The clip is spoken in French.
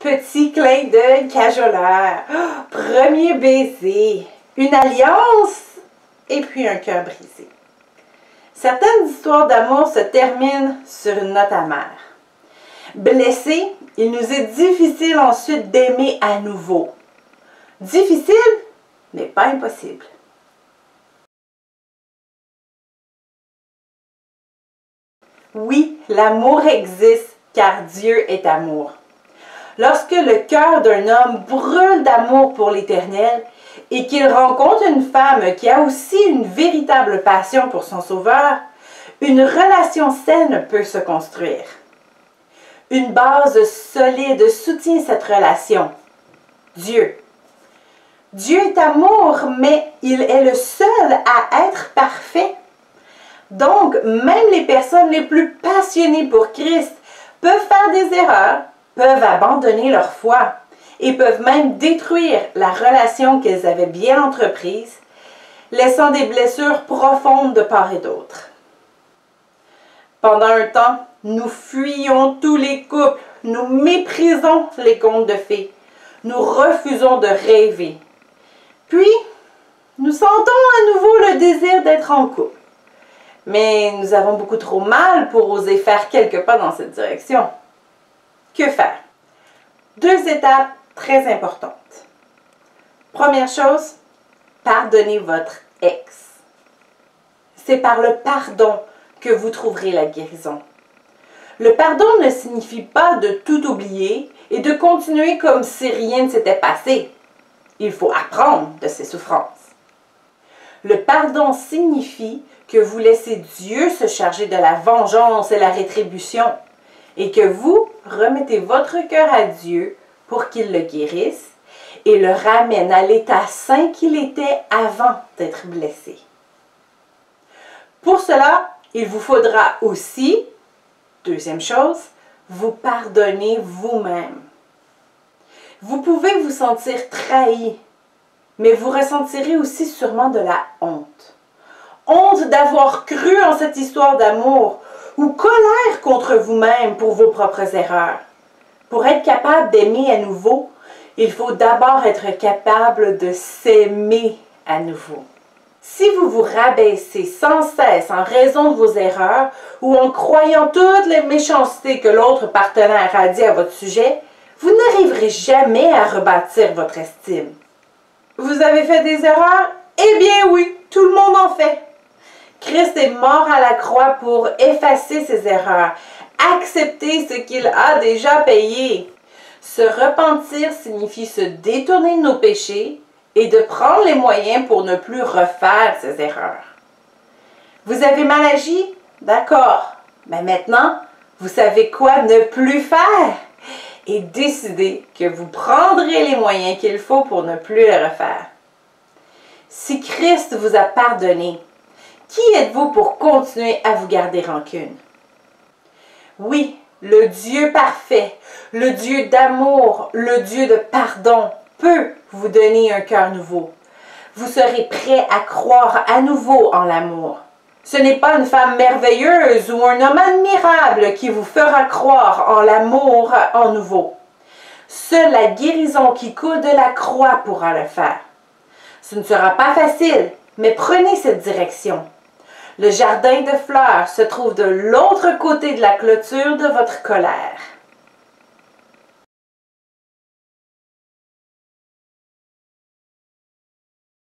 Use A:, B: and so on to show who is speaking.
A: Petit clin d'œil cajolaire, premier baiser, une alliance et puis un cœur brisé. Certaines histoires d'amour se terminent sur une note amère. Blessés, il nous est difficile ensuite d'aimer à nouveau. Difficile, mais pas impossible. Oui, l'amour existe car Dieu est amour. Lorsque le cœur d'un homme brûle d'amour pour l'Éternel et qu'il rencontre une femme qui a aussi une véritable passion pour son Sauveur, une relation saine peut se construire. Une base solide soutient cette relation. Dieu. Dieu est amour, mais il est le seul à être parfait. Donc, même les personnes les plus passionnées pour Christ peuvent faire des erreurs, peuvent abandonner leur foi et peuvent même détruire la relation qu'elles avaient bien entreprise, laissant des blessures profondes de part et d'autre. Pendant un temps, nous fuyons tous les couples, nous méprisons les contes de fées, nous refusons de rêver. Puis, nous sentons à nouveau le désir d'être en couple. Mais nous avons beaucoup trop mal pour oser faire quelques pas dans cette direction. Que faire? 2 étapes très importantes. Première chose, pardonnez votre ex. C'est par le pardon que vous trouverez la guérison. Le pardon ne signifie pas de tout oublier et de continuer comme si rien ne s'était passé. Il faut apprendre de ses souffrances. Le pardon signifie que vous laissez Dieu se charger de la vengeance et la rétribution et que vous remettez votre cœur à Dieu pour qu'il le guérisse et le ramène à l'état sain qu'il était avant d'être blessé. Pour cela, il vous faudra aussi, deuxième chose, vous pardonner vous-même. Vous pouvez vous sentir trahi, mais vous ressentirez aussi sûrement de la honte. Honte d'avoir cru en cette histoire d'amour ou colère contre vous-même pour vos propres erreurs. Pour être capable d'aimer à nouveau, il faut d'abord être capable de s'aimer à nouveau. Si vous vous rabaissez sans cesse en raison de vos erreurs ou en croyant toutes les méchancetés que l'autre partenaire a dit à votre sujet, vous n'arriverez jamais à rebâtir votre estime. Vous avez fait des erreurs? Eh bien oui, tout le monde en fait. Christ est mort à la croix pour effacer ses erreurs, accepter ce qu'il a déjà payé. Se repentir signifie se détourner de nos péchés et de prendre les moyens pour ne plus refaire ces erreurs. Vous avez mal agi? D'accord. Mais maintenant, vous savez quoi ne plus faire et décidez que vous prendrez les moyens qu'il faut pour ne plus le refaire. Si Christ vous a pardonné, qui êtes-vous pour continuer à vous garder rancune? Oui, le Dieu parfait, le Dieu d'amour, le Dieu de pardon peut vous donner un cœur nouveau. Vous serez prêt à croire à nouveau en l'amour. Ce n'est pas une femme merveilleuse ou un homme admirable qui vous fera croire en l'amour en nouveau. Seule la guérison qui coule de la croix pourra le faire. Ce ne sera pas facile, mais prenez cette direction. Le jardin de fleurs se trouve de l'autre côté de la clôture de votre colère.